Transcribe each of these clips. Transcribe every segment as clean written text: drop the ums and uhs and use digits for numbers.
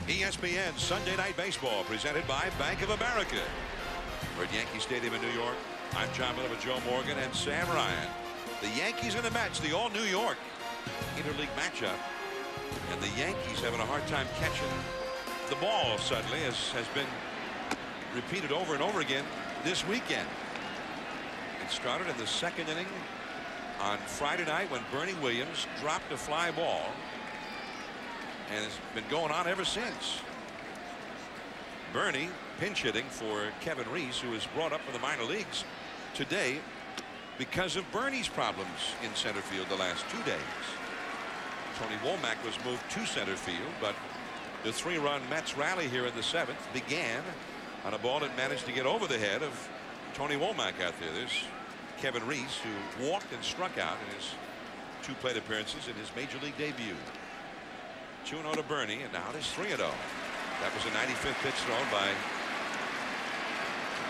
ESPN Sunday Night Baseball presented by Bank of America. We're at Yankee Stadium in New York. I'm John Miller with Joe Morgan and Sam Ryan. The Yankees and the Mets, the all New York interleague matchup. And the Yankees having a hard time catching the ball suddenly, as has been repeated over and over again this weekend. It started in the second inning on Friday night when Bernie Williams dropped a fly ball, and it's been going on ever since. Bernie pinch hitting for Kevin Reese, who was brought up from the minor leagues today because of Bernie's problems in center field the last 2 days. Tony Womack was moved to center field, but the 3-run Mets rally here in the 7th began on a ball that managed to get over the head of Tony Womack out there. There's Kevin Reese, who walked and struck out in his 2 plate appearances in his major league debut. 2-0 to Bernie, and now it is 3-0. That was a 95th pitch thrown by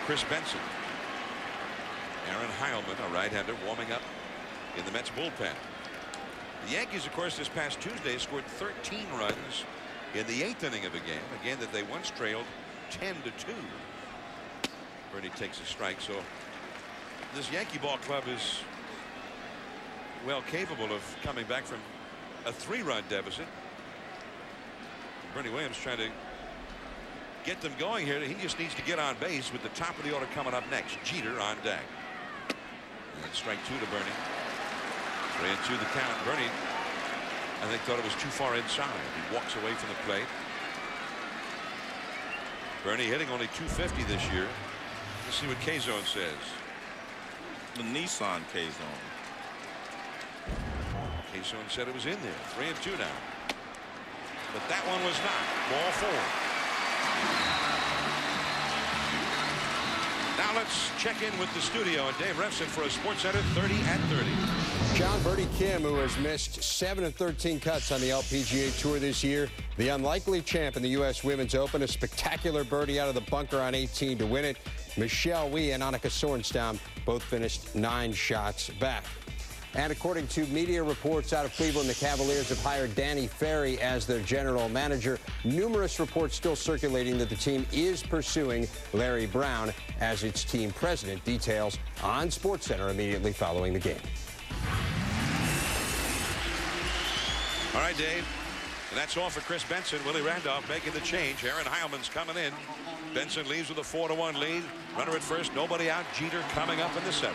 Chris Benson. Aaron Heilman, a right-hander, warming up in the Mets bullpen. The Yankees, of course, this past Tuesday scored 13 runs in the 8th inning of a game that they once trailed 10-2. Bernie takes a strike, so this Yankee ball club is well capable of coming back from a 3-run deficit. Bernie Williams trying to get them going here. He just needs to get on base with the top of the order coming up next. Jeter on deck. And strike 2 to Bernie. 3-2 the count. Bernie, I think, thought it was too far inside. He walks away from the plate. Bernie hitting only .250 this year. Let's see what K-Zone says. The Nissan K-Zone. K-Zone said it was in there. 3-2 now. But that one was not. Ball 4. Now let's check in with the studio and Dave Refson for a SportsCenter 30 at 30. John, Birdie Kim, who has missed 7 of 13 cuts on the LPGA Tour this year, the unlikely champ in the U.S. Women's Open, a spectacular birdie out of the bunker on 18 to win it. Michelle Wie and Annika Sorenstam both finished 9 shots back. And according to media reports out of Cleveland, the Cavaliers have hired Danny Ferry as their general manager. Numerous reports still circulating that the team is pursuing Larry Brown as its team president. Details on SportsCenter immediately following the game. All right, Dave. And that's all for Chris Benson. Willie Randolph making the change. Aaron Heilman's coming in. Benson leaves with a 4-1 lead. Runner at first, nobody out. Jeter coming up in the 7th.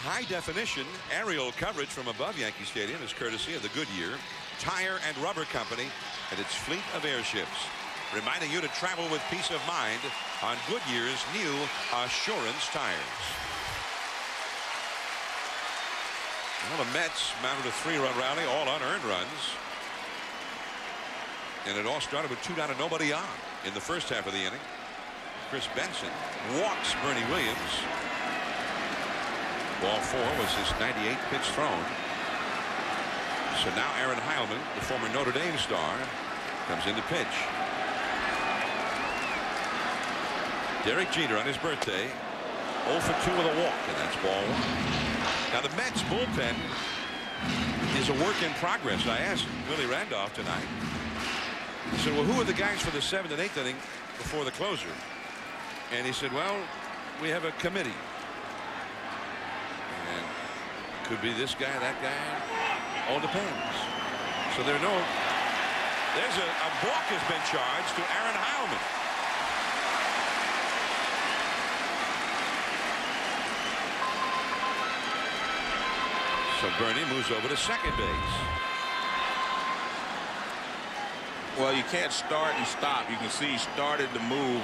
High-definition aerial coverage from above Yankee Stadium is courtesy of the Goodyear Tire and Rubber Company and its fleet of airships, reminding you to travel with peace of mind on Goodyear's new Assurance tires. Well, the Mets mounted a 3-run rally, all unearned runs, and it all started with 2 down and nobody on in the first half of the inning. Chris Benson walks Bernie Williams. Ball 4 was his 98th pitch thrown. So now Aaron Heilman, the former Notre Dame star, comes in to pitch. Derek Jeter on his birthday, 0 for 2 with a walk, and that's ball 1. Now the Mets bullpen is a work in progress. I asked Willie Randolph tonight. He said, well, who are the guys for the 7th and 8th inning before the closer? And he said, well, we have a committee. Could be this guy, that guy. All depends. So there's a balk has been charged to Aaron Heilman. So Bernie moves over to second base. Well, you can't start and stop. You can see he started to move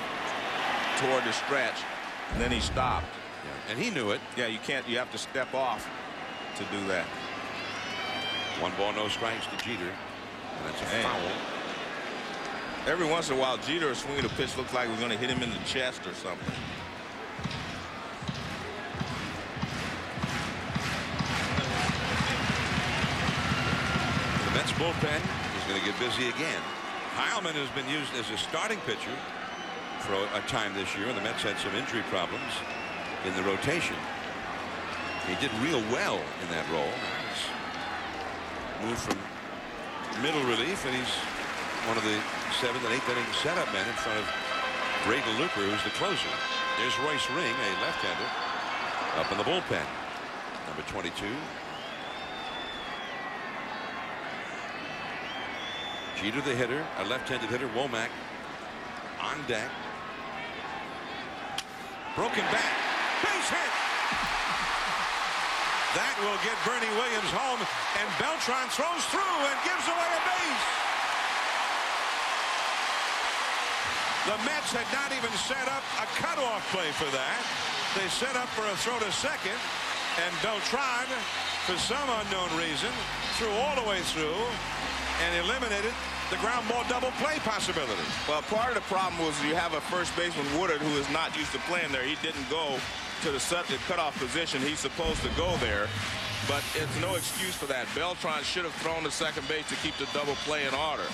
toward the stretch, and then he stopped. Yeah, and he knew it. Yeah, you can't. You have to step off to do that. 1 ball, no strikes to Jeter. And that's a foul. Every once in a while, Jeter swinging a pitch looks like we're going to hit him in the chest or something. The Mets bullpen is going to get busy again. Heilman has been used as a starting pitcher for a time this year, and the Mets had some injury problems in the rotation. He did real well in that role. He's moved from middle relief, and he's one of the 7th and 8th inning setup men in front of Braden Looper, who's the closer. There's Royce Ring, a left-hander, up in the bullpen. Number 22. Jeter, the hitter, a left-handed hitter. Womack on deck. Broken bat. Base hit. That will get Bernie Williams home, and Beltran throws through and gives away a base. The Mets had not even set up a cutoff play for that. They set up for a throw to second, and Beltran, for some unknown reason, threw all the way through and eliminated the ground ball double play possibility. Well, part of the problem was you have a first baseman, Woodard, who is not used to playing there. He didn't go to the cutoff position. He's supposed to go there, but it's no excuse for that. Beltran should have thrown to second base to keep the double play in order.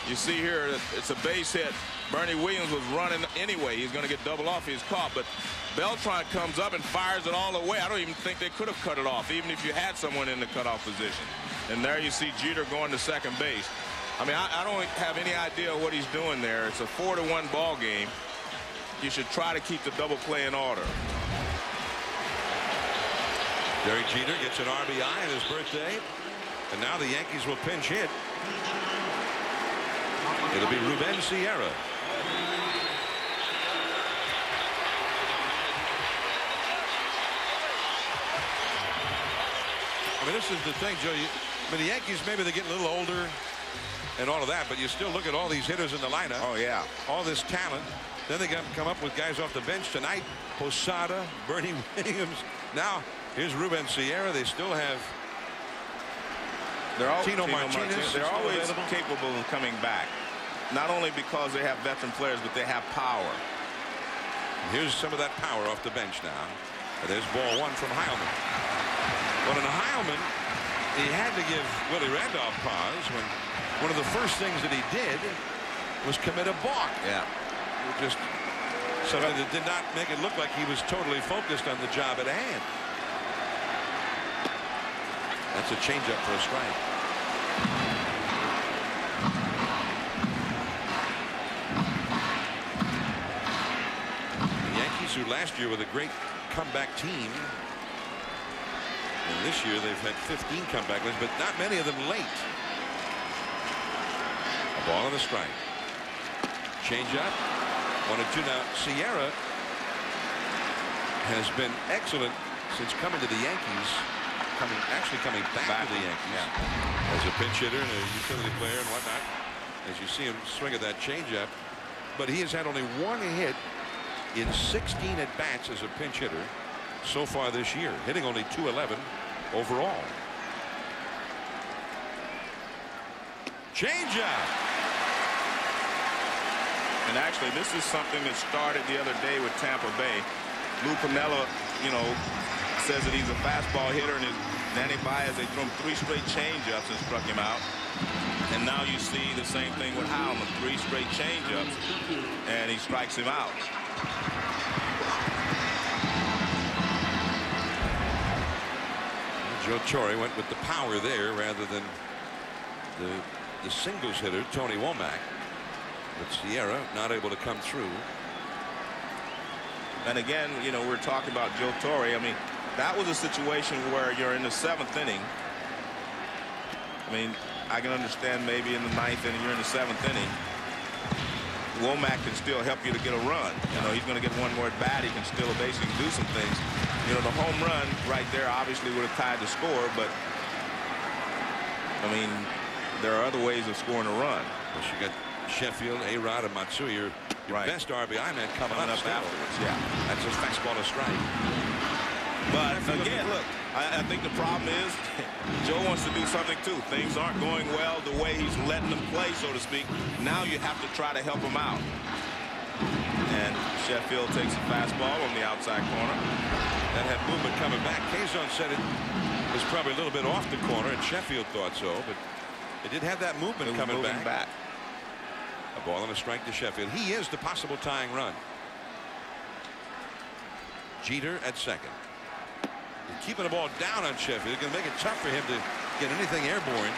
You see here, it's a base hit. Bernie Williams was running anyway. He's going to get double off. He's caught, but Beltran comes up and fires it all the way. I don't even think they could have cut it off, even if you had someone in the cutoff position. And there you see Jeter going to second base. I mean, I don't have any idea what he's doing there. It's a 4-1 ball game. You should try to keep the double play in order. Derek Jeter gets an RBI on his birthday, and now the Yankees will pinch hit. It'll be Ruben Sierra. I mean, this is the thing, Joe. I mean, the Yankees, maybe they get a little older and all of that, but you still look at all these hitters in the lineup. Oh, yeah. All this talent. Then they come up with guys off the bench tonight. Posada, Bernie Williams. Now, here's Ruben Sierra. They still have Tino Martinez. They're always capable of coming back. Not only because they have veteran players, but they have power. And here's some of that power off the bench now. And there's ball one from Heilman. Well, in Heilman, he had to give Willie Randolph pause when one of the first things that he did was commit a balk. Yeah. Just something that did not make it look like he was totally focused on the job at hand. That's a changeup for a strike. The Yankees, who last year were a great comeback team, and this year they've had 15 comeback wins, but not many of them late. A ball and a strike. Changeup. 1-2 now. Sierra has been excellent since coming to the Yankees. Actually coming back to the Yankees. Yeah. As a pinch hitter and a utility player and whatnot. As you see him swing at that changeup. But he has had only one hit in 16 at-bats as a pinch hitter so far this year. Hitting only .211 overall. Changeup. And actually, this is something that started the other day with Tampa Bay. Lou Piniella, you know, says that he's a fastball hitter, and Danny Baez, they threw him 3 straight changeups and struck him out. And now you see the same thing with Heilman, 3 straight changeups, and he strikes him out. Joe Torre went with the power there rather than the singles hitter, Tony Womack. But Sierra not able to come through. And again, you know, we're talking about Joe Torre. I mean, that was a situation where you're in the 7th inning. I mean, I can understand maybe in the 9th inning, you're in the 7th inning. Womack can still help you to get a run. You know, he's going to get one more at bat. He can still basically do some things. You know, the home run right there obviously would have tied the score, but I mean, there are other ways of scoring a run. Well, you got Sheffield, A-Rod, and Matsui, your best RBI man coming up afterwards. Yeah, that's a fastball to strike. But again, look, I think the problem is Joe wants to do something too. Things aren't going well the way he's letting them play, so to speak. Now you have to try to help him out. And Sheffield takes a fastball on the outside corner. That had movement coming back. Kazon said it was probably a little bit off the corner, and Sheffield thought so, but it did have that movement coming back. A ball and a strike to Sheffield. He is the possible tying run. Jeter at second. Keeping the ball down on Sheffield. It's going to make it tough for him to get anything airborne.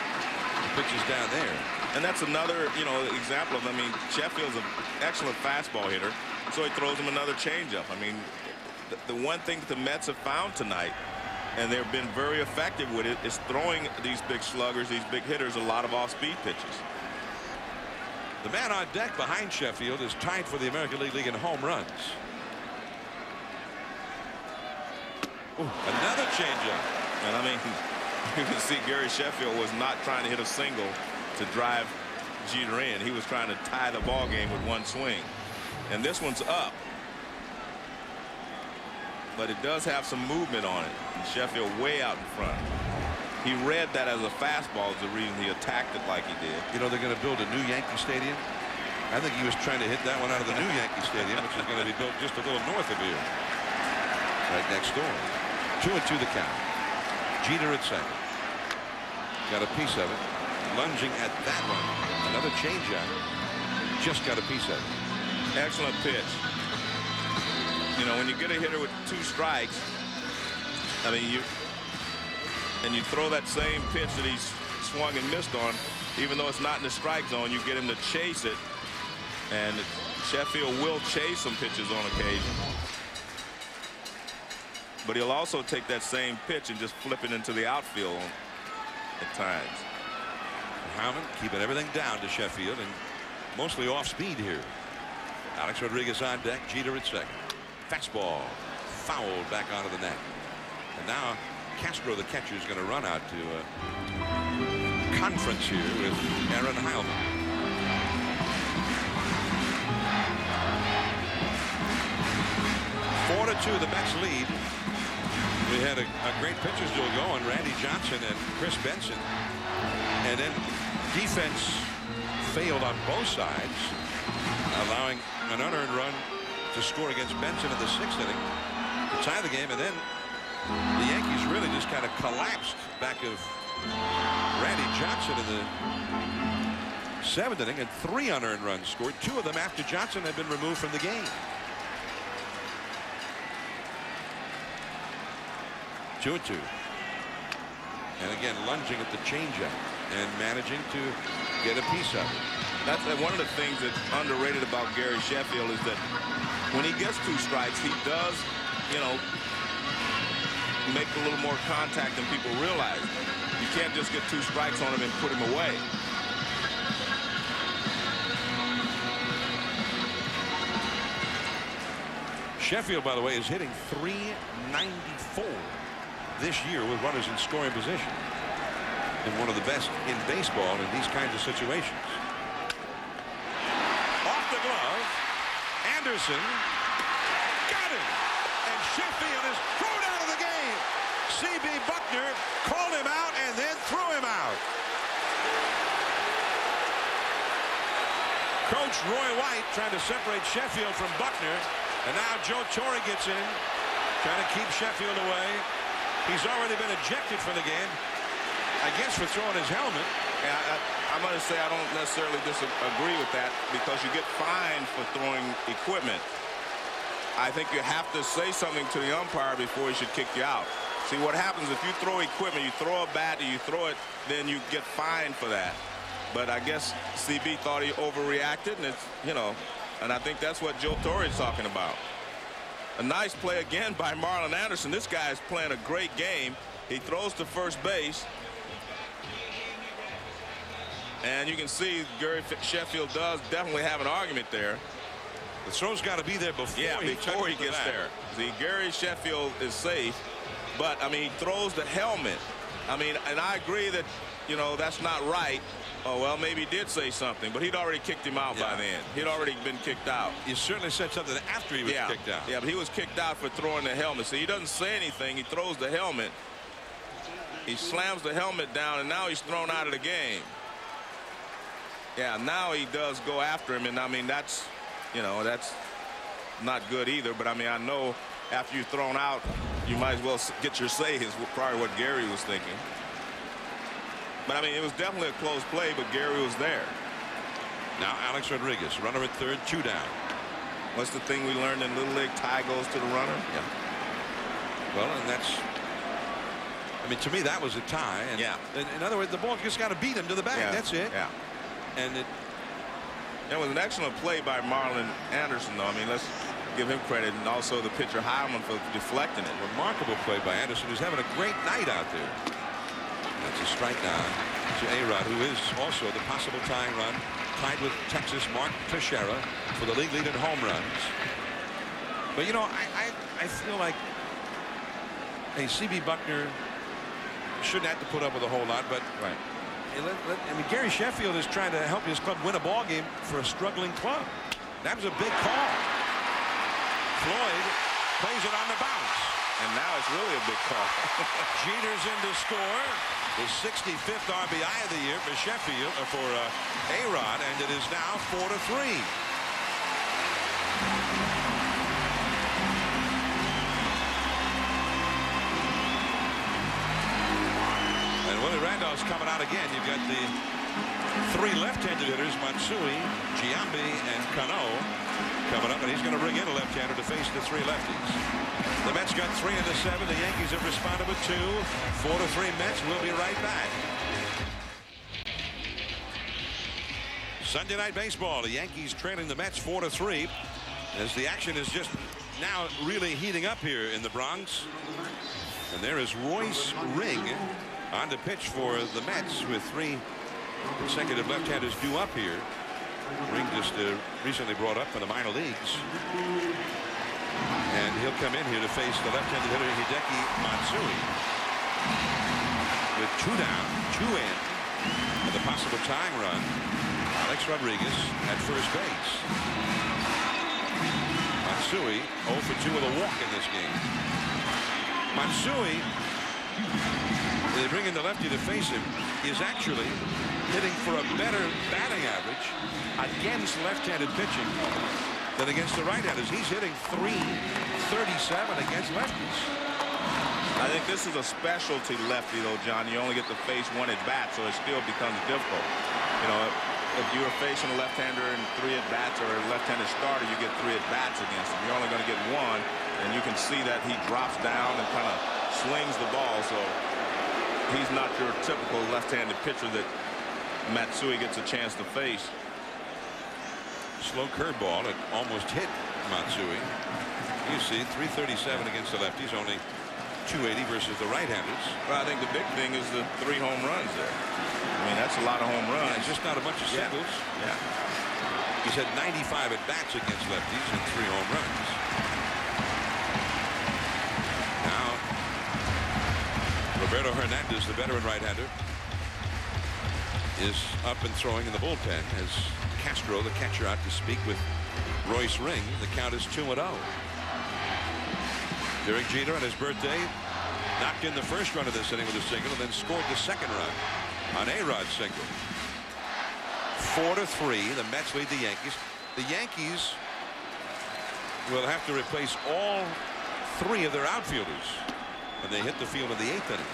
The pitch is down there. And that's another, example of, Sheffield's an excellent fastball hitter, so he throws him another changeup. The one thing that the Mets have found tonight, and they've been very effective with it, is throwing these big sluggers, these big hitters, a lot of off-speed pitches. The man on deck behind Sheffield is tied for the American League in home runs. Ooh, another changeup. And you can see Gary Sheffield was not trying to hit a single to drive Jeter in. He was trying to tie the ball game with one swing. And this one's up. But it does have some movement on it. And Sheffield way out in front. He read that as a fastball is the reason he attacked it like he did. You know, they're going to build a new Yankee Stadium. I think he was trying to hit that one out of the new Yankee Stadium, which is going to be built just a little north of here. Right next door. 2-2 the count. Jeter at second. Got a piece of it. Lunging at that one. Another changeup. Just got a piece of it. Excellent pitch. When you get a hitter with 2 strikes, you throw that same pitch that he's swung and missed on, even though it's not in the strike zone, you get him to chase it. And Sheffield will chase some pitches on occasion. But he'll also take that same pitch and just flip it into the outfield at times. Harmon keeping everything down to Sheffield and mostly off speed here. Alex Rodriguez on deck. Jeter at second. Fastball fouled back onto the net. And now Castro, the catcher, is going to run out to a conference here with Aaron Heilman. Four to 2, the Mets lead. We had a great pitchers duel going, Randy Johnson and Chris Benson. And then defense failed on both sides, allowing an unearned run to score against Benson in the 6th inning to tie the game. And then the Yankees really just kind of collapsed back of Randy Johnson in the 7th inning, and 3 unearned runs scored, 2 of them after Johnson had been removed from the game. 2-2. And again, lunging at the changeup and managing to get a piece of it. That's one of the things that's underrated about Gary Sheffield is that when he gets 2 strikes, he does, make a little more contact than people realize. You can't just get 2 strikes on him and put him away. Sheffield, by the way, is hitting .394 this year with runners in scoring position, and one of the best in baseball in these kinds of situations. Off the glove, Anderson got him, and Sheffield is thrown out of the game. C.B. Buckner called him out and then threw him out. Coach Roy White trying to separate Sheffield from Buckner, and now Joe Torre gets in, trying to keep Sheffield away. He's already been ejected from the game, I guess, for throwing his helmet. Yeah, I'm going to say I don't necessarily disagree with that, because you get fined for throwing equipment. I think you have to say something to the umpire before he should kick you out. See, what happens if you throw equipment, you throw a bat, and you throw it, then you get fined for that. But I guess CB thought he overreacted, and it's, and I think that's what Joe Torre is talking about. A nice play again by Marlon Anderson. This guy is playing a great game. He throws to first base. And you can see Gary Sheffield does definitely have an argument there. The throw's got to be there before he gets there. See, Gary Sheffield is safe, but he throws the helmet. And I agree that, that's not right. Oh, well, maybe he did say something, but he'd already kicked him out by then. He'd already been kicked out. You certainly said something after he was kicked out. Yeah, but he was kicked out for throwing the helmet. So he doesn't say anything. He throws the helmet. He slams the helmet down, and now he's thrown out of the game. Yeah, now he does go after him, and that's, that's not good either. But I know after you're thrown out, you might as well get your say, is probably what Gary was thinking. But it was definitely a close play, but Gary was there. Now Alex Rodriguez, runner at third, 2 down. What's the thing we learned in Little League? Tie goes to the runner. Yeah. Well, and that's, I mean, to me, that was a tie. And yeah. In other words, the ball just got to beat him to the bag. Yeah. That's it. Yeah. And it was an excellent play by Marlon Anderson, though. I mean, let's give him credit, and also the pitcher Heilman for deflecting it. Remarkable play by Anderson, who's having a great night out there. That's a strike now to A-Rod, who is also the possible tying run, tied with Texas Mark Teixeira for the league lead in home runs. But you know, I feel like C.B. Buckner shouldn't have to put up with a whole lot, but right. I mean, Gary Sheffield is trying to help his club win a ball game for a struggling club. That was a big call. Floyd plays it on the bounce. And now it's really a big call. Jeter's in to score. The 65th RBI of the year for Sheffield, for A-Rod, and it is now 4-3. And Willie Randolph's coming out again. You've got the three left-handed hitters, Matsui, Giambi, and Cano coming up, and he's going to bring in a left-hander to face the three lefties. The Mets got 3 in the 7. The Yankees have responded with 2. 4-3 Mets. We'll be right back. Sunday Night Baseball. The Yankees trailing the Mets 4-3 as the action is just now really heating up here in the Bronx. And there is Royce Ring on the pitch for the Mets with 3 consecutive left-handers due up here. Ring just recently brought up from the minor leagues. And he'll come in here to face the left-handed hitter Hideki Matsui. With 2 down, 2 in, and the possible tying run. Alex Rodriguez at first base. Matsui 0 for 2 with a walk in this game. Matsui, they bring in the lefty to face him, is actually hitting for a better batting average against left-handed pitching than against the right-handers. He's hitting .337 against lefties. I think this is a specialty lefty, though, John. You only get to face 1 at bat, so it still becomes difficult. You know, if you were facing a left-hander in 3 at bats or a left-handed starter, you get 3 at bats against him. You're only going to get 1, and you can see that he drops down and kind of slings the ball. So he's not your typical left-handed pitcher that Matsui gets a chance to face. Slow curveball. It almost hit Matsui. You see, 337 against the lefties, only 280 versus the right-handers. Well, I think the big thing is the 3 home runs there. I mean, that's a lot of home runs. Yeah, it's just not a bunch of singles. Yeah. He's had 95 at bats against lefties and 3 home runs. Now, Roberto Hernandez, the veteran right-hander, is up and throwing in the bullpen as Castro, the catcher, out to speak with Royce Ring. The count is 2-0. Derek Jeter on his birthday knocked in the first run of this inning with a single and then scored the second run on A-Rod's single. 4-3. The Mets lead the Yankees. The Yankees will have to replace all 3 of their outfielders when they hit the field in the 8th inning.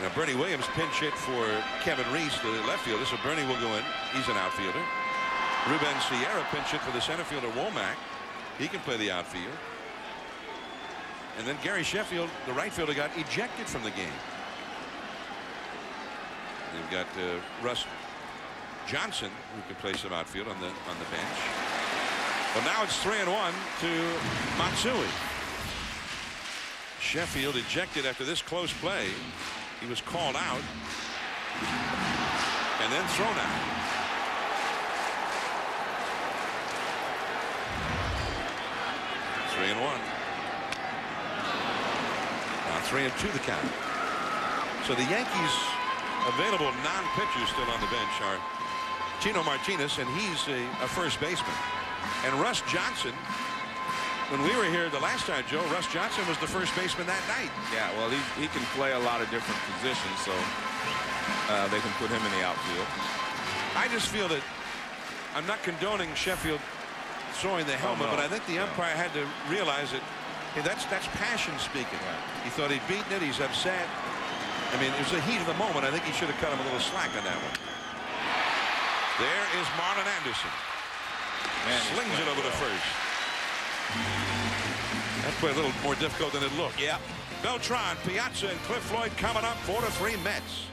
Now, Bernie Williams pinch hit for Kevin Reese, the left fielder, so Bernie will go in. He's an outfielder. Ruben Sierra pinch hit for the center fielder Womack. He can play the outfield. And then Gary Sheffield, the right fielder, got ejected from the game. They've got Russ Johnson, who can play some outfield on the bench. Well, now it's 3-1 to Matsui. Sheffield ejected after this close play. He was called out and then thrown out. Three and 1. Now 3-2 the count. So the Yankees' available non-pitchers still on the bench are Tino Martinez, and he's a first baseman, and Russ Johnson. When we were here the last time, Joe, Russ Johnson was the first baseman that night. Yeah, well, he can play a lot of different positions, so they can put him in the outfield. I just feel that I'm not condoning Sheffield throwing the helmet, but I think the umpire had to realize that, hey, that's passion speaking. Right. He thought he'd beaten it. He's upset. I mean, it was the heat of the moment. I think he should have cut him a little slack on that one. There is Marlon Anderson. Slings it over to first. That play a little more difficult than it looked. Yeah. Beltran, Piazza, and Cliff Floyd coming up. 4-3 Mets.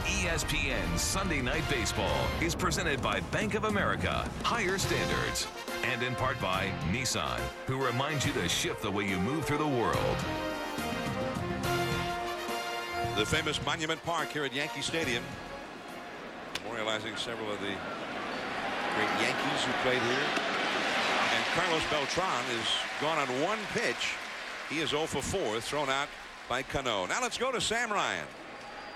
ESPN Sunday Night Baseball is presented by Bank of America, higher standards, and in part by Nissan, who reminds you to shift the way you move through the world. The famous Monument Park here at Yankee Stadium, memorializing several of the great Yankees who played here. And Carlos Beltran is gone on one pitch. He is 0 for 4, thrown out by Cano. Now let's go to Sam Ryan.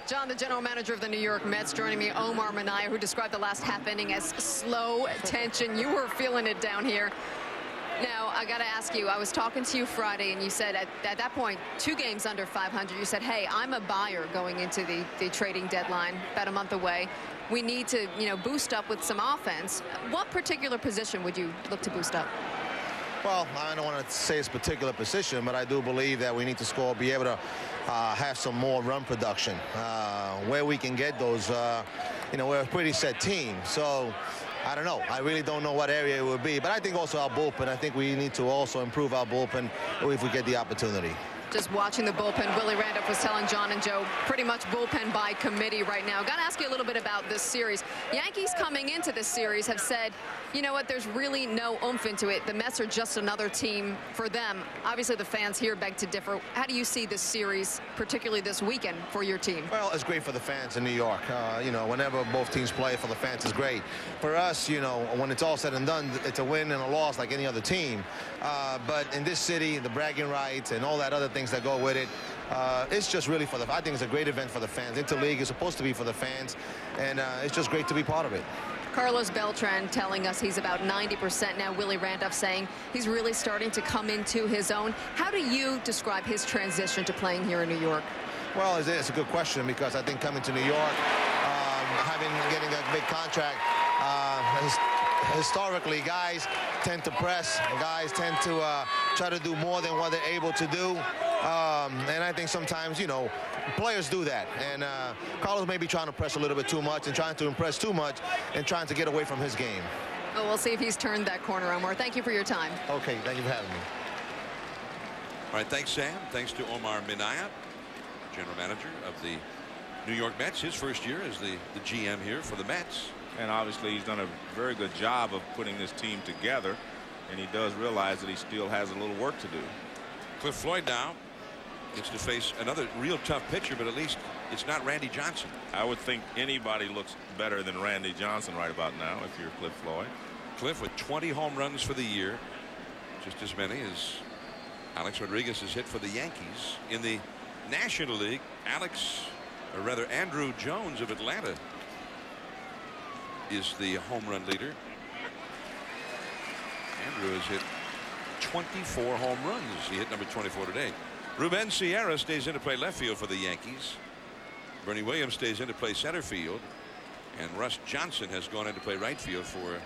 John, the general manager of the New York Mets, joining me, Omar Minaya, who described the last half inning as slow tension. You were feeling it down here. Now, I got to ask you, I was talking to you Friday, and you said at that point, 2 games under 500, you said, hey, I'm a buyer going into the trading deadline about a month away. We need to, boost up with some offense. What particular position would you look to boost up? Well, I don't want to say it's a particular position, but I do believe that we need to score, be able to have some more run production. Where we can get those, we're a pretty set team. So, I don't know. I really don't know what area it would be. But I think also our bullpen, I think we need to also improve our bullpen if we get the opportunity. Just watching the bullpen, Willie Randolph was telling John and Joe, pretty much bullpen by committee right now. Got to ask you a little bit about this series. Yankees coming into this series have said, you know what, there's really no oomph into it. The Mets are just another team for them. Obviously, the fans here beg to differ. How do you see this series, particularly this weekend, for your team? Well, it's great for the fans in New York. Whenever both teams play for the fans, it's great. For us, when it's all said and done, it's a win and a loss like any other team. But in this city, the bragging rights and all that other things that go with it, it's just really I think it's a great event for the fans. Interleague is supposed to be for the fans, and it's just great to be part of it. Carlos Beltran telling us he's about 90% now. Willie Randolph saying he's really starting to come into his own. How do you describe his transition to playing here in New York? Well, it's a good question, because I think coming to New York, getting a big contract, historically, guys tend to press. Guys tend to try to do more than what they're able to do. And I think sometimes, players do that. And Carlos may be trying to press a little bit too much and trying to impress too much and trying to get away from his game. Well, we'll see if he's turned that corner, Omar. Thank you for your time. Okay, thank you for having me. All right, thanks, Sam. Thanks to Omar Minaya, general manager of the New York Mets. His first year as the GM here for the Mets. And obviously he's done a very good job of putting this team together, and he does realize that he still has a little work to do. Cliff Floyd now gets to face another real tough pitcher, but at least it's not Randy Johnson. I would think anybody looks better than Randy Johnson right about now if you're Cliff Floyd. Cliff with 20 home runs for the year, just as many as Alex Rodriguez has hit for the Yankees. In the National League, Andrew Jones of Atlanta is the home run leader. Andrew has hit 24 home runs. He hit number 24 today. Ruben Sierra stays in to play left field for the Yankees. Bernie Williams stays in to play center field. And Russ Johnson has gone in to play right field for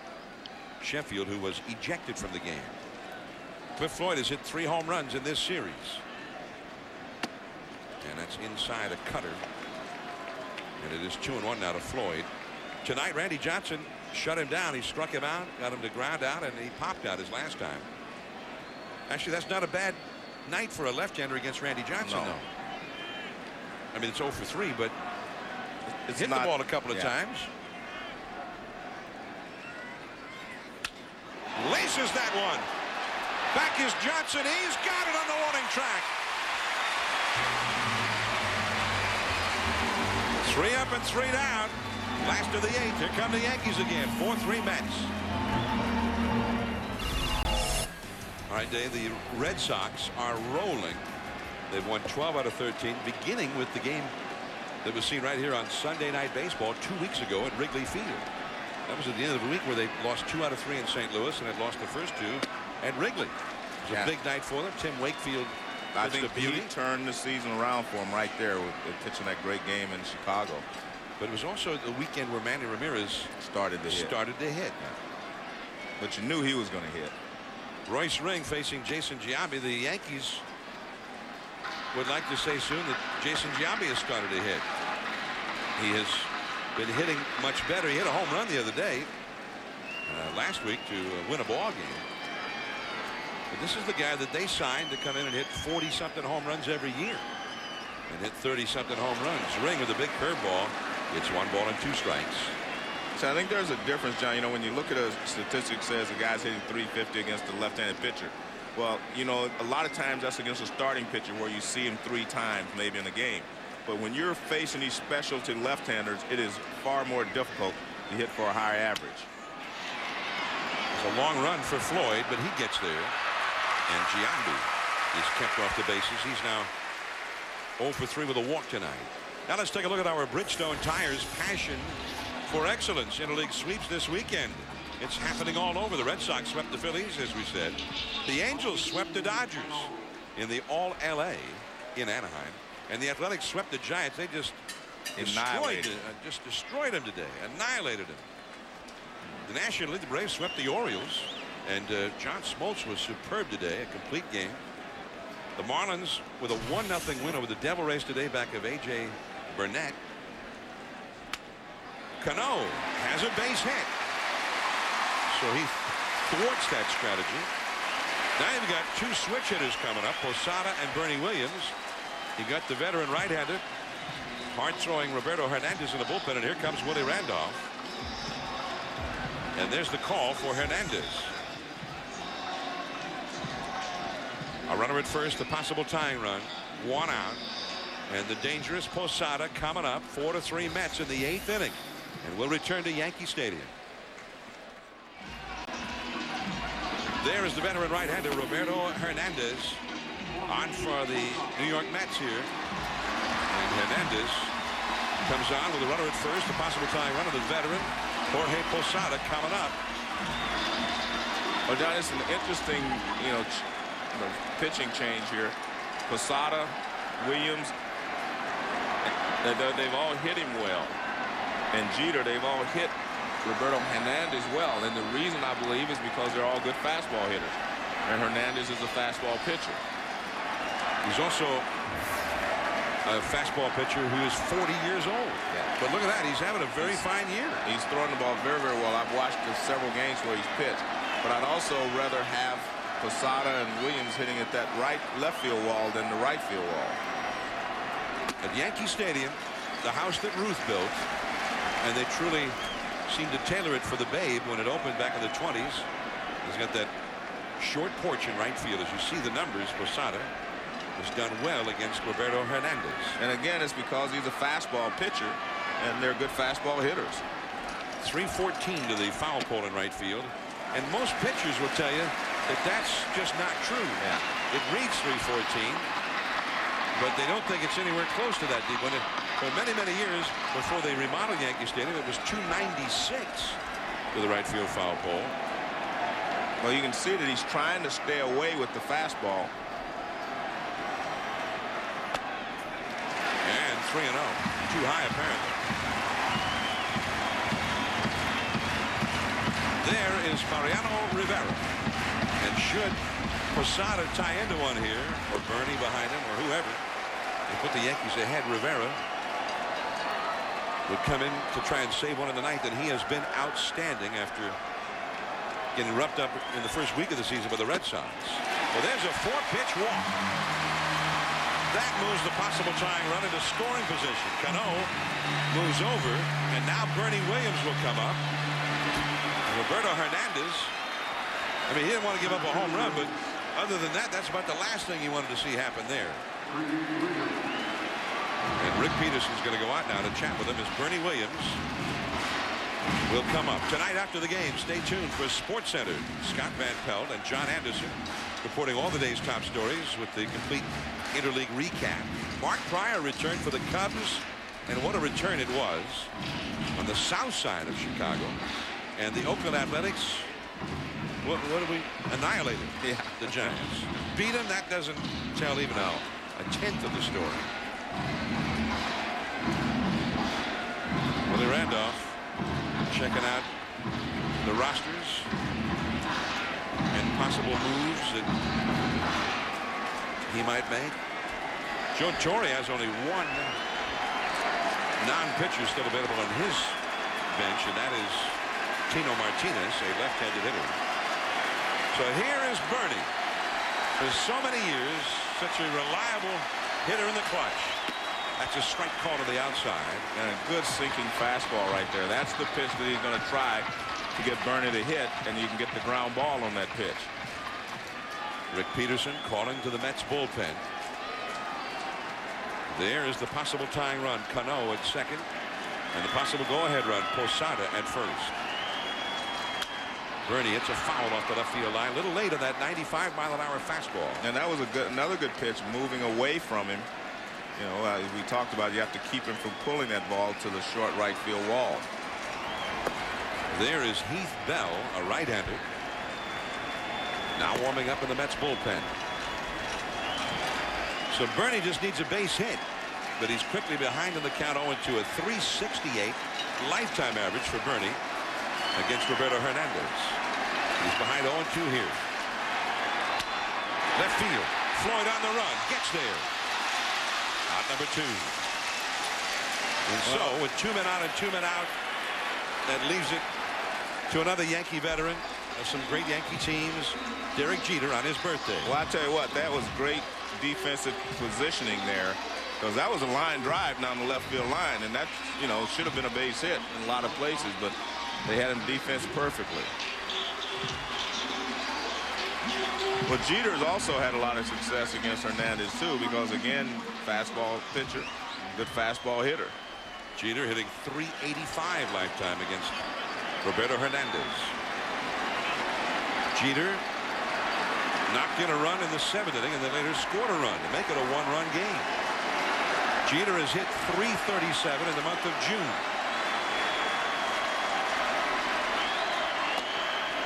Sheffield, who was ejected from the game. Cliff Floyd has hit 3 home runs in this series. And that's inside a cutter. And it is 2-1 now to Floyd. Tonight, Randy Johnson shut him down. He struck him out, got him to ground out, and he popped out his last time. Actually, that's not a bad night for a left-hander against Randy Johnson, no. though. I mean, it's 0 for 3, but it's hit the ball a couple of times. Laces that one. Back is Johnson. He's got it on the warning track. 3 up and 3 down. Last of the 8th. Here come the Yankees again. 4-3 Mets. All right, Dave, the Red Sox are rolling. They've won 12 out of 13, beginning with the game that was seen right here on Sunday Night Baseball 2 weeks ago at Wrigley Field. That was at the end of the week where they lost 2 out of 3 in St. Louis and had lost the first 2 at Wrigley. It was a big night for them. Tim Wakefield, I think he turned the season around for him right there with pitching that great game in Chicago. But it was also the weekend where Manny Ramirez started to hit. But you knew he was going to hit. Royce Ring facing Jason Giambi. The Yankees would like to say soon that Jason Giambi has started to hit. He has been hitting much better. He hit a home run the other day last week to win a ball game. But this is the guy that they signed to come in and hit 40-something home runs every year. And hit 30-something home runs. Ring with a big curveball. It's 1 ball and 2 strikes. So I think there's a difference, John. You know, when you look at a statistic says a guy's hitting 350 against a left-handed pitcher. Well, you know, a lot of times that's against a starting pitcher where you see him 3 times maybe in the game. But when you're facing these specialty left-handers, it is far more difficult to hit for a higher average. It's a long run for Floyd, but he gets there. And Giambi is kept off the bases. He's now 0 for 3 with a walk tonight. Now let's take a look at our Bridgestone Tires passion for excellence. Interleague sweeps this weekend. It's happening all over. The Red Sox swept the Phillies, as we said. The Angels swept the Dodgers in the All-LA in Anaheim. And the Athletics swept the Giants. They just destroyed them today. Annihilated them. The National League, the Braves swept the Orioles. And John Smoltz was superb today. A complete game. The Marlins with a 1-0 win over the Devil Rays today, back of A.J. Burnett. Cano has a base hit. So he thwarts that strategy. Now you've got 2 switch hitters coming up, Posada and Bernie Williams. You got the veteran right-hander, hard-throwing Roberto Hernandez in the bullpen, and here comes Willie Randolph. And there's the call for Hernandez. A runner at first, a possible tying run, 1 out. And the dangerous Posada coming up, 4-3 Mets in the 8th inning. And we'll return to Yankee Stadium. There is the veteran right-hander Roberto Hernandez on for the New York Mets here. And Hernandez comes on with a runner at first, a possible tying run of the veteran Jorge Posada coming up. Well, John, it's an interesting, pitching change here. Posada, Williams, they've all hit him well. And Jeter, they've all hit Roberto Hernandez well. And the reason, I believe, is because they're all good fastball hitters. And Hernandez is a fastball pitcher. He's also a fastball pitcher who is 40 years old. Yeah. But look at that. He's having a very fine year. He's throwing the ball very, very well. I've watched several games where he's pitched. But I'd also rather have Posada and Williams hitting at that left field wall than the right field wall. At Yankee Stadium, the house that Ruth built, and they truly seemed to tailor it for the Babe when it opened back in the 20s. He's got that short porch in right field. As you see the numbers, Posada has done well against Roberto Hernandez. And again, it's because he's a fastball pitcher, and they're good fastball hitters. 314 to the foul pole in right field. And most pitchers will tell you that that's just not true. Yeah. It reads 314, but they don't think it's anywhere close to that deep. For many, many years before they remodeled Yankee Stadium, it was 296 to the right field foul pole. Well, you can see that he's trying to stay away with the fastball. And 3-0. Too high, apparently. There is Mariano Rivera. And should Posada tie into one here, or Bernie behind him, or whoever, they put the Yankees ahead, Rivera would come in to try and save one in the ninth, and he has been outstanding after getting roughed up in the first week of the season by the Red Sox. Well, there's a 4-pitch walk. That moves the possible tying run into scoring position. Cano moves over, and now Bernie Williams will come up. Roberto Hernandez, I mean, he didn't want to give up a home run, but other than that, that's about the last thing he wanted to see happen there. And Rick Peterson's going to go out now to chat with him as Bernie Williams will come up. Tonight after the game, stay tuned for SportsCenter. Scott Van Pelt and John Anderson reporting all the day's top stories with the complete interleague recap. Mark Pryor returned for the Cubs, and what a return it was on the south side of Chicago. And the Oakland Athletics, what did we annihilate the Giants. Beat them. That doesn't tell even a tenth of the story. Willie Randolph checking out the rosters and possible moves that he might make. Joe Torre has only one non-pitcher still available on his bench, and that is Tino Martinez, a left-handed hitter. So here is Bernie. For so many years, such a reliable hitter in the clutch. That's a strike call to the outside. And a good sinking fastball right there. That's the pitch that he's going to try to get Bernie to hit, and you can get the ground ball on that pitch. Rick Peterson calling to the Mets bullpen. There is the possible tying run, Cano at second, and the possible go-ahead run, Posada at first. Bernie hits a foul off the left field line, a little late on that 95-mile-an-hour fastball. And that was another good pitch, moving away from him. You know, as we talked about, you have to keep him from pulling that ball to the short right field wall. There is Heath Bell, a right-hander, now warming up in the Mets bullpen. So Bernie just needs a base hit, but he's quickly behind in the count 0-2, a 368 lifetime average for Bernie against Roberto Hernandez. He's behind 0-2 here. Left field, Floyd on the run, gets there. Out number 2. And so with 2 men on and 2 men out, that leaves it to another Yankee veteran of some great Yankee teams, Derek Jeter, on his birthday. Well, I tell you what, that was great defensive positioning there, because that was a line drive down the left field line, and that, you know, should have been a base hit in a lot of places, but they had him defense perfectly. But Jeter's also had a lot of success against Hernandez too, because again, fastball pitcher, good fastball hitter. Jeter hitting 385 lifetime against Roberto Hernandez. Jeter knocked in a run in the 7th inning and then later scored a run to make it a 1-run game. Jeter has hit 337 in the month of June.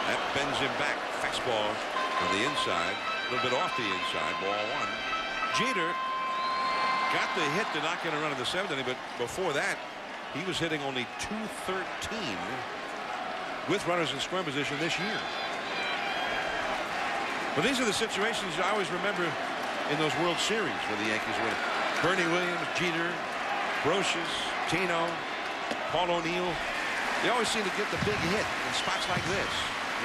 That bends him back. Fastball on the inside, a little bit off the inside, ball 1. Jeter got the hit to knock in a run in the 7th inning, but before that, he was hitting only .213 with runners in scoring position this year. But these are the situations I always remember in those World Series where the Yankees win. Bernie Williams, Jeter, Brocious, Tino, Paul O'Neill. They always seem to get the big hit in spots like this,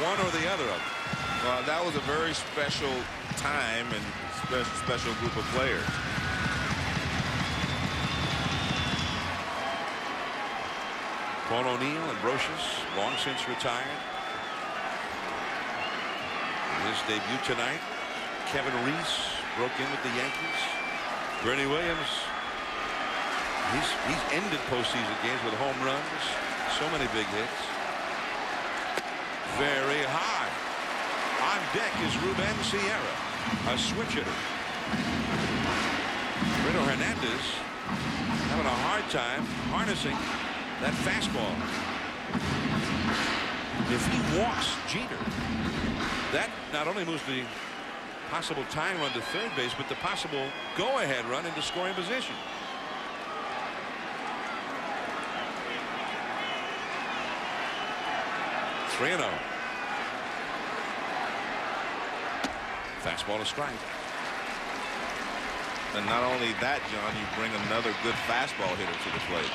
one or the other of them. Well, that was a very special time and special group of players. Paul O'Neill and Brocious, long since retired. In his debut tonight, Kevin Reese broke in with the Yankees. Bernie Williams, he's ended postseason games with home runs. So many big hits. Very high. On deck is Ruben Sierra, a switch hitter. Roberto Hernandez having a hard time harnessing that fastball. If he walks Jeter, that not only moves the possible tying run to third base, but the possible go-ahead run into scoring position. Three 3-0. Fastball to strike. And not only that, John, you bring another good fastball hitter to the plate.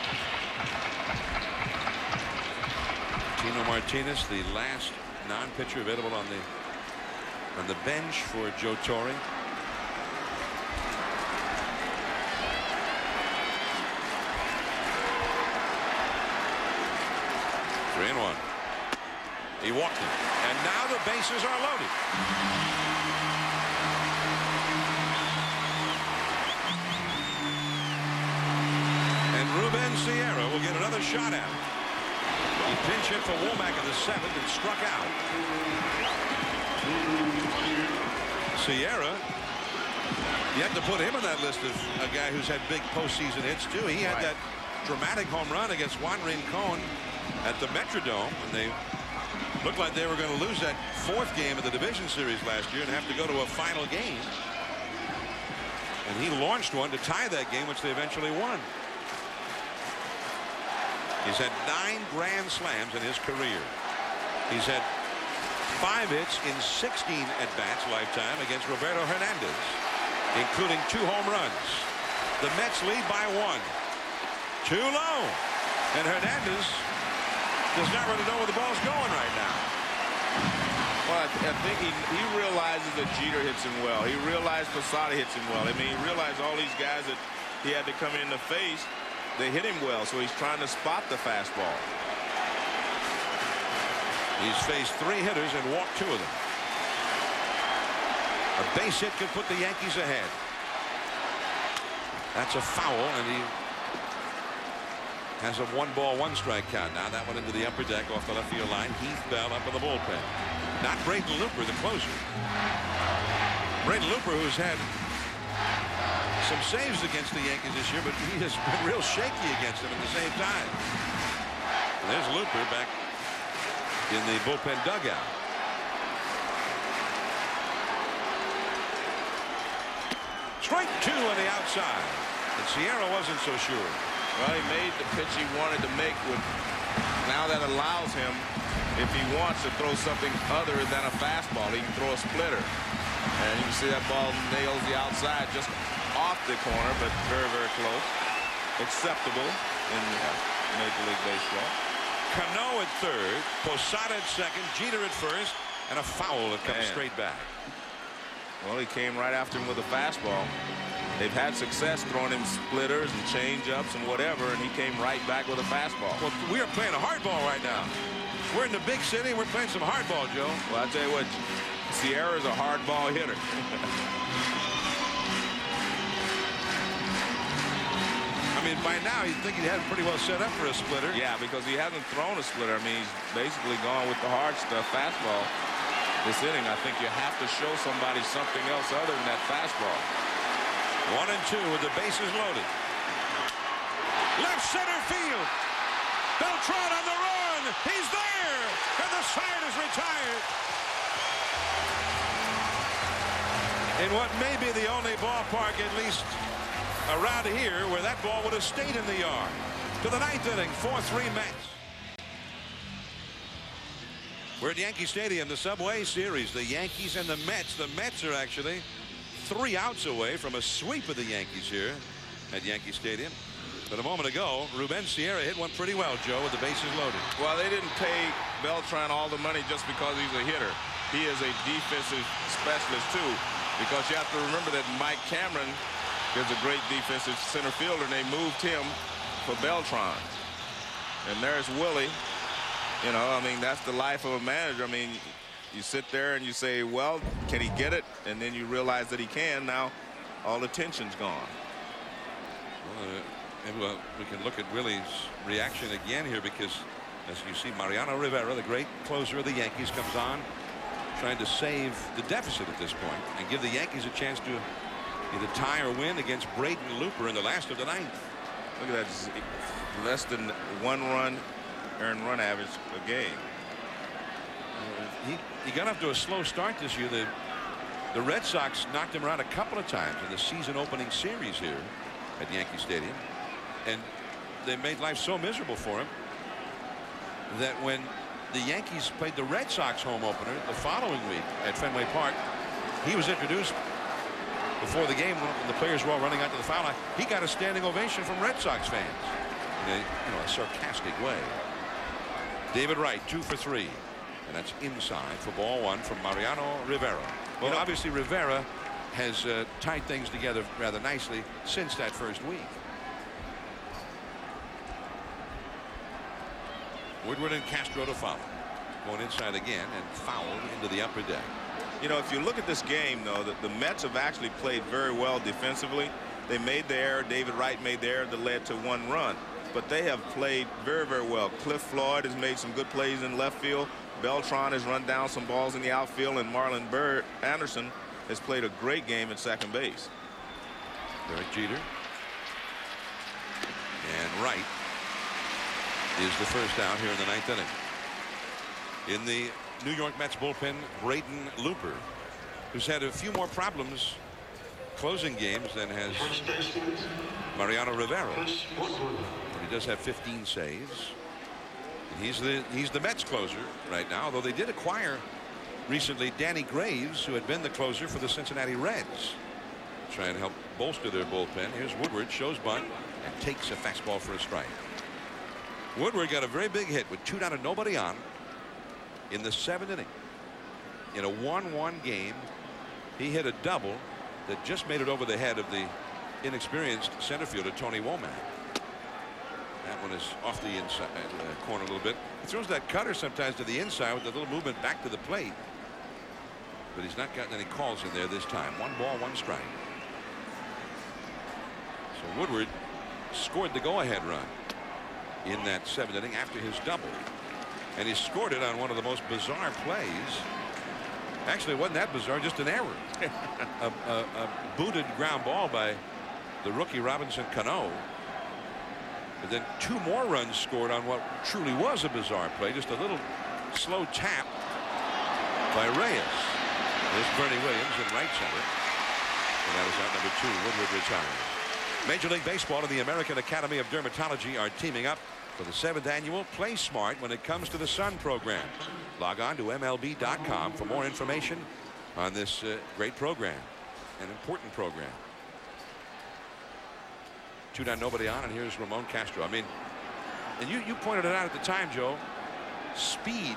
Tino Martinez, the last non-pitcher available on the bench for Joe Torre. Three and 1. He walked him, and now the bases are loaded. And Ruben Sierra will get another shot at it. He pinch hit for Womack in the 7th and struck out. Sierra, you have to put him on that list of a guy who's had big postseason hits too. He had that dramatic home run against Juan Rincon at the Metrodome, and they looked like they were going to lose that 4th game of the division series last year and have to go to a final game. And he launched one to tie that game, which they eventually won. He's had 9 grand slams in his career. He's had 5 hits in 16 at-bats lifetime against Roberto Hernandez, including 2 home runs. The Mets lead by 1. Too low. And Hernandez does not really know where the ball's going right now. Well, I think he realizes that Jeter hits him well. He realized Posada hits him well. I mean, he realized all these guys that he had to come in the face, they hit him well, so he's trying to spot the fastball. He's faced 3 hitters and walked 2 of them. A base hit could put the Yankees ahead. That's a foul, and he has a 1-ball, 1-strike count. Now that one into the upper deck off the left field line. Heath Bell up in the bullpen. Not Braden Looper, the closer. Braden Looper, who's had some saves against the Yankees this year, but he has been real shaky against them at the same time. And there's Looper back in the bullpen dugout. Strike 2 on the outside. And Sierra wasn't so sure. Well, he made the pitch he wanted to make. Now that allows him, if he wants to throw something other than a fastball, he can throw a splitter. And you can see that ball nails the outside just off the corner, but very, very close. Acceptable in Major League Baseball. Cano at third, Posada at second, Jeter at first, and a foul that comes straight back. Well, he came right after him with a fastball. They've had success throwing him splitters and change-ups and whatever, and he came right back with a fastball. Well, we are playing a hardball right now. We're in the big city. We're playing some hardball, Joe. Well, I tell you what, Sierra's a hardball hitter. I mean, by now you'd think he'd had it pretty well set up for a splitter. Yeah, because he hasn't thrown a splitter. I mean, he's basically gone with the hard stuff, fastball. This inning, I think you have to show somebody something else other than that fastball. 1 and 2 with the bases loaded. Left center field. Beltran on the run. He's there. And the side is retired. In what may be the only ballpark, at least around here, where that ball would have stayed in the yard. To the 9th inning, 4-3 Mets. We're at Yankee Stadium, the Subway Series, the Yankees and the Mets. The Mets are actually 3 outs away from a sweep of the Yankees here at Yankee Stadium. But a moment ago, Ruben Sierra hit one pretty well, Joe, with the bases loaded. Well, they didn't pay Beltran all the money just because he's a hitter. He is a defensive specialist, too, because you have to remember that Mike Cameron is a great defensive center fielder, and they moved him for Beltran. And there's Willie. You know, I mean, that's the life of a manager. I mean, you sit there and you say, well, can he get it? And then you realize that he can. Now all the tension's gone. Well, we can look at Willie's reaction again here, because as you see, Mariano Rivera, the great closer of the Yankees, comes on trying to save the deficit at this point and give the Yankees a chance to either tie or win against Braden Looper in the last of the 9th. Look at that, less than 1 run earned run average a game. He got off to a slow start this year. The Red Sox knocked him around a couple of times in the season opening series here at Yankee Stadium, and they made life so miserable for him that when the Yankees played the Red Sox home opener the following week at Fenway Park, he was introduced before the game when the players were all running out to the foul line. He got a standing ovation from Red Sox fans in a sarcastic way. David Wright 2 for 3. And that's inside for ball 1 from Mariano Rivera. Well, obviously Rivera has tied things together rather nicely since that first week. Woodward and Castro to follow. Going inside again and fouled into the upper deck. You know, if you look at this game, though, the Mets have actually played very well defensively. They made the error. David Wright made the error that led to 1 run. But they have played very, very well. Cliff Floyd has made some good plays in left field. Beltran has run down some balls in the outfield, and Marlon Anderson has played a great game at second base. Derek Jeter. And Wright is the first out here in the 9th inning. In the New York Mets bullpen, Braden Looper, who's had a few more problems closing games than has Mariano Rivera. But he does have 15 saves. And he's the Mets closer right now, although they did acquire recently Danny Graves, who had been the closer for the Cincinnati Reds. Try and help bolster their bullpen. Here's Woodward, shows bunt, and takes a fastball for a strike. Woodward got a very big hit with 2 down and nobody on in the 7th inning. In a 1-1 game, he hit a double that just made it over the head of the inexperienced center fielder Tony Womack. That one is off the inside corner a little bit. He throws that cutter sometimes to the inside with a little movement back to the plate. But he's not gotten any calls in there this time. 1 ball, 1 strike. So Woodward scored the go-ahead run in that 7th inning after his double. And he scored it on one of the most bizarre plays. Actually, it wasn't that bizarre, just an error. a booted ground ball by the rookie Robinson Cano. But then 2 more runs scored on what truly was a bizarre play. Just a little slow tap by Reyes. There's Bernie Williams in right center. And that is out number 2. Woodward retires. Major League Baseball and the American Academy of Dermatology are teaming up for the 7th annual Play Smart when it comes to the Sun program. Log on to MLB.com for more information on this great program, an important program. 2 down, nobody on, and here's Ramon Castro. I mean, and you pointed it out at the time, Joe. Speed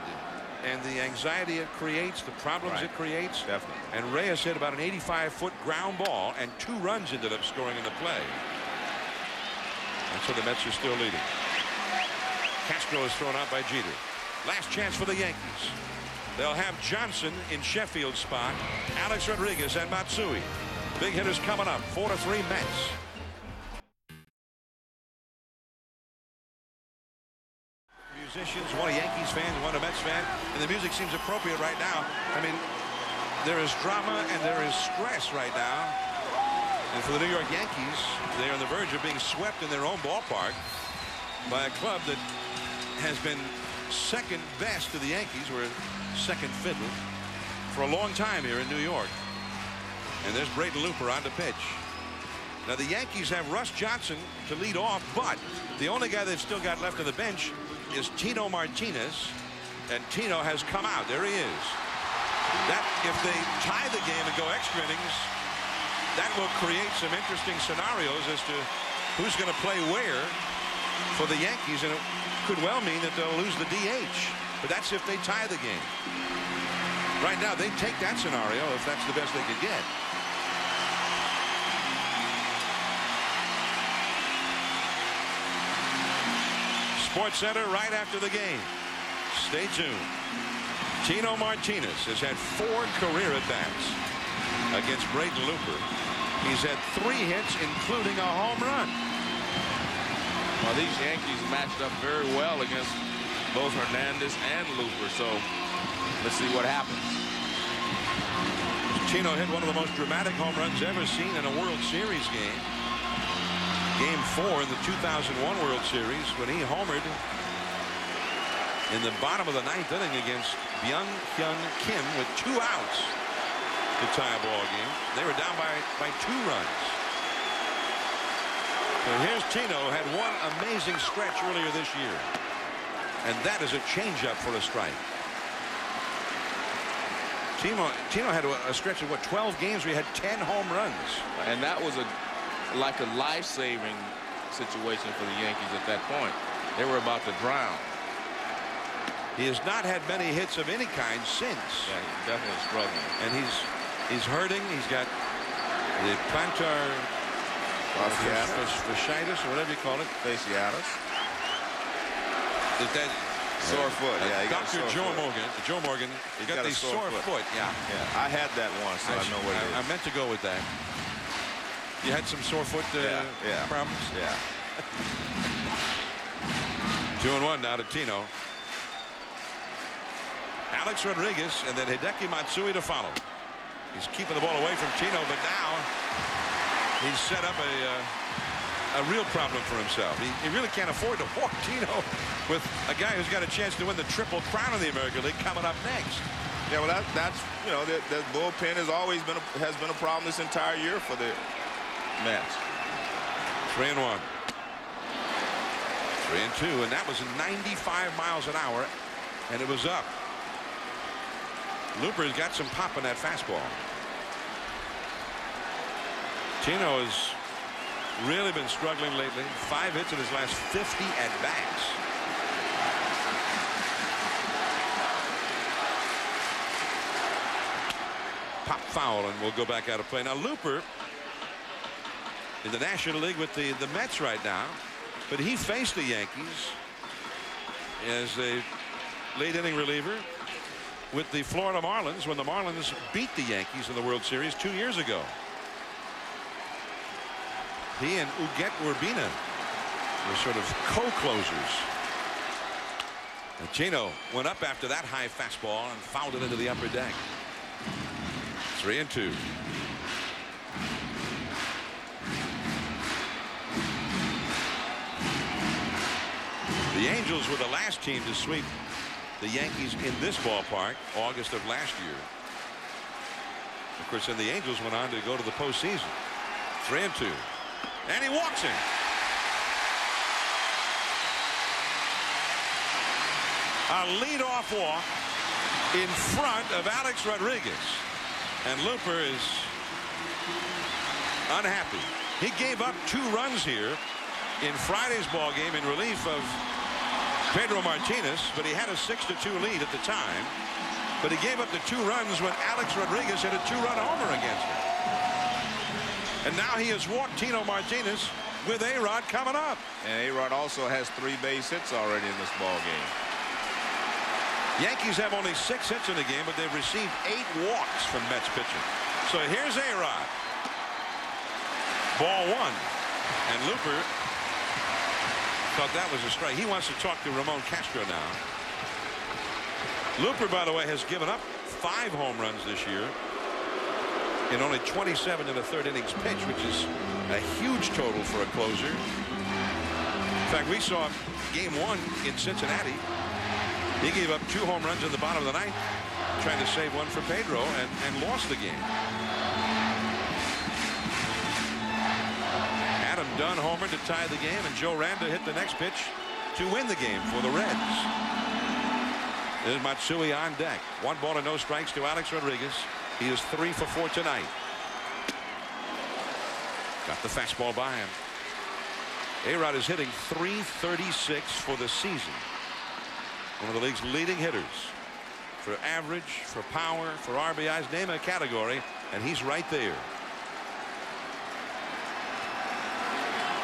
and the anxiety it creates, the problems it creates. Definitely. And Reyes hit about an 85-foot ground ball, and 2 runs ended up scoring in the play. And so the Mets are still leading. Castro is thrown out by Jeter. Last chance for the Yankees. They'll have Johnson in Sheffield's spot, Alex Rodriguez and Matsui. Big hitters coming up. 4-3 Mets. Musicians, one a Yankees fan, one a Mets fan, and the music seems appropriate right now. I mean, there is drama and there is stress right now. And for the New York Yankees, they are on the verge of being swept in their own ballpark by a club that has been second best to the Yankees, or second fiddle, for a long time here in New York. And there's Braden Looper on to pitch. Now the Yankees have Russ Johnson to lead off, but the only guy they've still got left on the bench is Tino Martinez, and Tino has come out. There he is. That, if they tie the game and go extra innings, that will create some interesting scenarios as to who's going to play where for the Yankees, and it could well mean that they'll lose the DH. But that's if they tie the game. Right now, they take that scenario if that's the best they could get. Sports Center right after the game. Stay tuned. Tino Martinez has had 4 career at-bats against Braden Looper. He's had 3 hits, including a home run. Well, these Yankees matched up very well against both Hernandez and Looper, so let's see what happens. Tino hit one of the most dramatic home runs ever seen in a World Series game. Game 4 in the 2001 World Series when he homered in the bottom of the 9th inning against Byung-Hyun Kim with 2 outs to tie a ball game. They were down by 2 runs. So here's Tino, had one amazing stretch earlier this year, and that is a changeup for a strike. Tino had a stretch of 12 games where he had 10 home runs, and that was like a life-saving situation for the Yankees at that point. They were about to drown. He has not had many hits of any kind since. Yeah, he's definitely struggling. And he's hurting. He's got the plantar fasciitis, or whatever you call it. Fasciitis. Sore foot. Yeah, Dr. Joe Morgan. He's got the sore foot. Yeah. I had that once, so I know what it is. I meant to go with that. You had some sore foot problems? Yeah. 2-1 now to Tino. Alex Rodriguez and then Hideki Matsui to follow. He's keeping the ball away from Tino, but now he's set up a real problem for himself. He really can't afford to walk Tino with a guy who's got a chance to win the Triple Crown of the American League coming up next. Yeah, well, that's you know, the bullpen has been a problem this entire year for the Mets. 3-1. 3-2, and that was 95 miles an hour, and it was up. Looper's got some pop in that fastball. Tino has really been struggling lately. 5 hits in his last 50 at-bats. pop foul, and we'll go back out of play. Now Looper in the National League with the Mets right now, but he faced the Yankees as a late inning reliever with the Florida Marlins when the Marlins beat the Yankees in the World Series 2 years ago. He and Uguet Urbina were sort of co-closers. And Tino went up after that high fastball and fouled it into the upper deck. 3-2. The Angels were the last team to sweep the Yankees in this ballpark August of last year. Of course, then the Angels went on to go to the postseason. 3-2. And he walks in. A leadoff walk in front of Alex Rodriguez. And Looper is unhappy. He gave up 2 runs here in Friday's ball game in relief of Pedro Martinez, but he had a 6-2 lead at the time. But he gave up the 2 runs when Alex Rodriguez hit a 2-run homer against him. And now he has walked Tino Martinez with A-Rod coming up. And A-Rod also has 3 base hits already in this ball game. Yankees have only 6 hits in the game, but they've received 8 walks from Mets pitching. So here's A-Rod. Ball 1. And Looper thought that was a strike. He wants to talk to Ramon Castro now. Looper, by the way, has given up 5 home runs this year in only 27 in the 3rd innings pitch, which is a huge total for a closer. In fact, we saw game 1 in Cincinnati. He gave up 2 home runs in the bottom of the 9th, trying to save one for Pedro, and lost the game. Adam Dunn homered to tie the game, and Joe Randa hit the next pitch to win the game for the Reds. There's Matsui on deck. 1 ball and no strikes to Alex Rodriguez. He is 3 for 4 tonight. Got the fastball by him. A-Rod is hitting .336 for the season. One of the league's leading hitters for average, for power, for RBIs, name a category, and he's right there.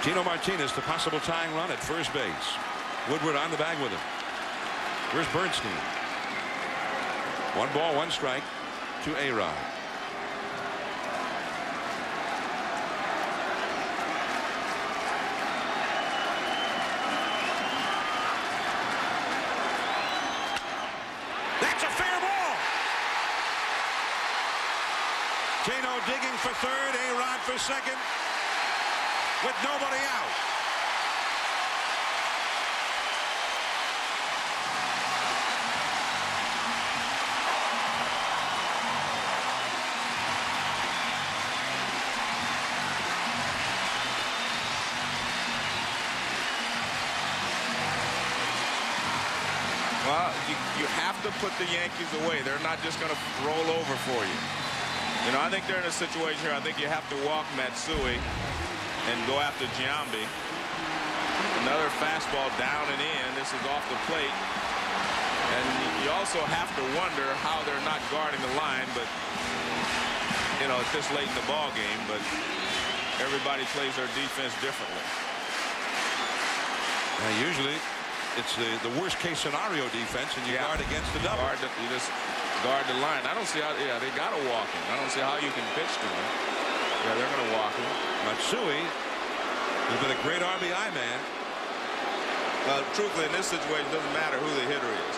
Tino Martinez, the possible tying run at first base. Woodward on the bag with him. Where's Bernstein? 1 ball, 1 strike to A-Rod. That's a fair ball. Tino digging for 3rd, A-Rod for 2nd, with nobody out. Well, you have to put the Yankees away. They're not just going to roll over for you. You know, I think they're in a situation here. I think you have to walk Matsui and go after Giambi. Another fastball down and in. This is off the plate. And you also have to wonder how they're not guarding the line, but, you know, it's this late in the ball game, but everybody plays their defense differently. Usually it's the worst case scenario defense, and you guard against the double. You just guard the line. I don't see how. Yeah, they got to walk him. I don't see how you can pitch to him. Yeah, they're going to walk him. Matsui has been a great RBI man. Well, truthfully, in this situation, it doesn't matter who the hitter is.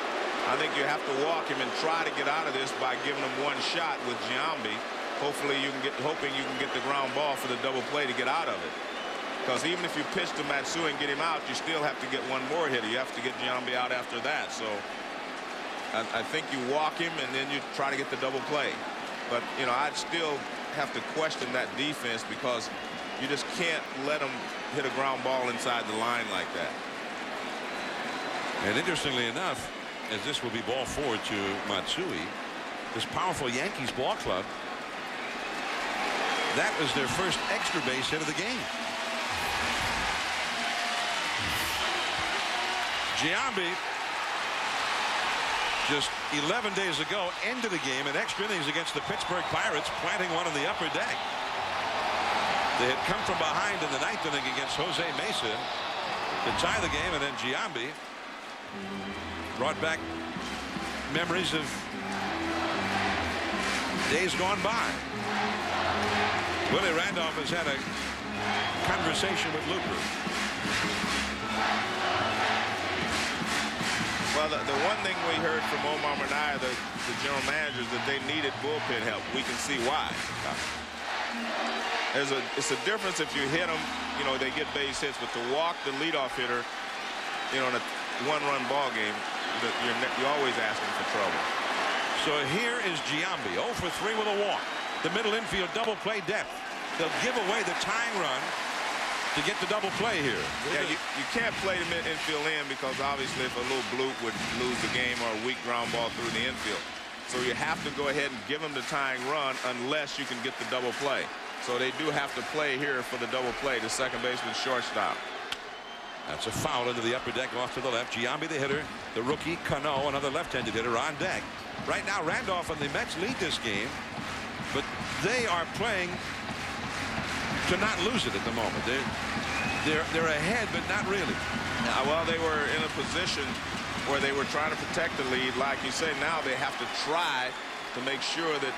I think you have to walk him and try to get out of this by giving him 1 shot with Giambi. Hopefully, hoping you can get the ground ball for the double play to get out of it. Because even if you pitch to Matsui and get him out, you still have to get 1 more hitter. You have to get Giambi out after that. So I think you walk him and then you try to get the double play. But, you know, I'd still have to question that defense because you just can't let them hit a ground ball inside the line like that. And interestingly enough, as this will be ball 4 to Matsui, this powerful Yankees ball club, that was their first extra base hit of the game. Giambi just 11 days ago ended the game in extra innings against the Pittsburgh Pirates, planting one on the upper deck. They had come from behind in the ninth inning against Jose Mesa to tie the game, and then Giambi brought back memories of days gone by. Willie Randolph has had a conversation with Looper. Well, the one thing we heard from Omar Minaya, the general manager, is that they needed bullpen help. We can see why. It's a difference if you hit them, you know, they get base hits, but to walk the leadoff hitter, you know, in a one-run ball game, you're always asking for trouble. So here is Giambi, 0 for 3 with a walk. The middle infield double play depth. They'll give away the tying run to get the double play here. Yeah, you can't play the mid infield in because obviously if a little bloop would lose the game or a weak ground ball through the infield. So you have to go ahead and give them the tying run unless you can get the double play. So they do have to play here for the double play, the second baseman shortstop. That's a foul into the upper deck off to the left. Giambi the hitter, the rookie Cano, another left-handed hitter on deck. Right now Randolph and the Mets lead this game, but they are playing to not lose it at the moment. They're ahead, but not really. Well, they were in a position where they were trying to protect the lead. Like you say, now they have to try to make sure that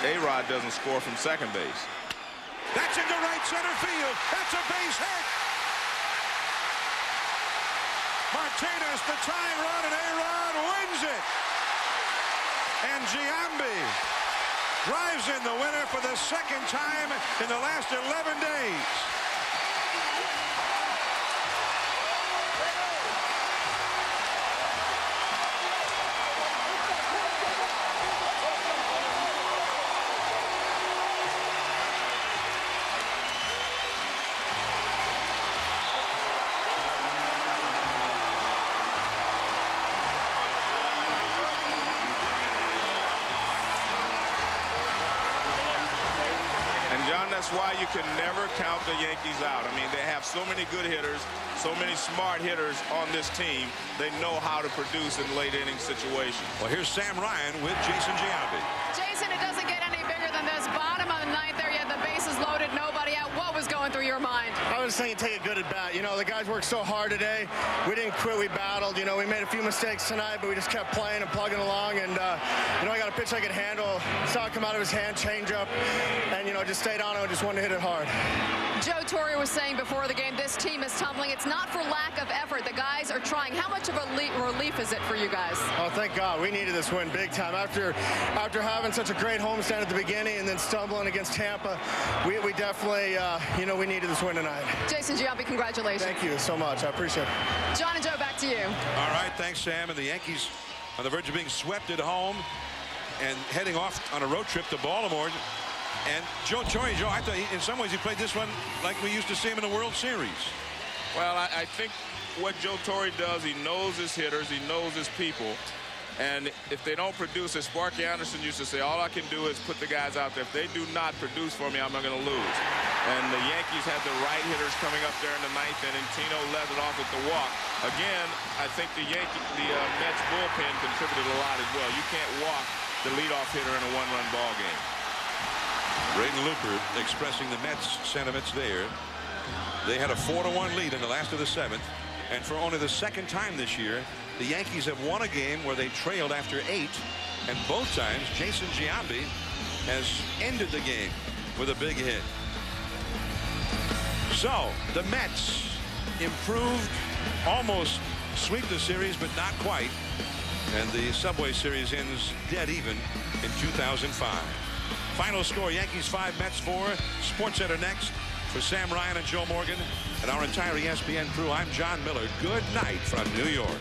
A-Rod doesn't score from second base. That's into right center field. That's a base hit. Martinez, the tying run, and A-Rod wins it. And Giambi drives in the winner for the second time in the last 11 days. That's why you can never count the Yankees out. I mean, they have so many good hitters, so many smart hitters on this team. They know how to produce in late inning situations. Well, here's Sam Ryan with Jason Giambi. Jason, it doesn't get any bigger than this. Bottom of the ninth there, you had the bases loaded, nobody out. What was going through your mind? I was thinking take a good at bat. You know, the guys worked so hard today. We didn't quit, we battled. You know, we made a few mistakes tonight, but we just kept playing and plugging along. And, you know, I got a pitch I could handle. Saw it come out of his hand, change up, and, you know, just stayed on it and just wanted to hit it hard. Joe Torre was saying before the game, this team is tumbling. It's not for lack of effort. The guys are trying. How much of a relief is it for you guys? Oh, thank God. We needed this win big time. After having such a great homestand at the beginning and then stumbling against Tampa, we definitely, you know, we needed this win tonight. Jason Giambi, congratulations. Thank you so much. I appreciate it. John and Joe, back to you. All right, thanks, Sam. And the Yankees on the verge of being swept at home and heading off on a road trip to Baltimore. And Joe Torre, I thought in some ways he played this one like we used to see him in the World Series. Well, I think what Joe Torre does, he knows his hitters, he knows his people. And if they don't produce, as Sparky Anderson used to say, all I can do is put the guys out there. If they do not produce for me, I'm not going to lose. And the Yankees had the right hitters coming up there in the ninth inning. Tino led it off with the walk. Again, I think the Mets bullpen contributed a lot as well. You can't walk the leadoff hitter in a one-run ball game. Braden Looper expressing the Mets sentiments there. They had a 4-1 lead in the last of the seventh, and for only the second time this year, the Yankees have won a game where they trailed after 8, and both times Jason Giambi has ended the game with a big hit. So the Mets improved, almost sweep the series, but not quite, and the Subway Series ends dead even in 2005. Final score, Yankees 5, Mets 4. SportsCenter next. For Sam Ryan and Joe Morgan and our entire ESPN crew, I'm John Miller. Good night from New York.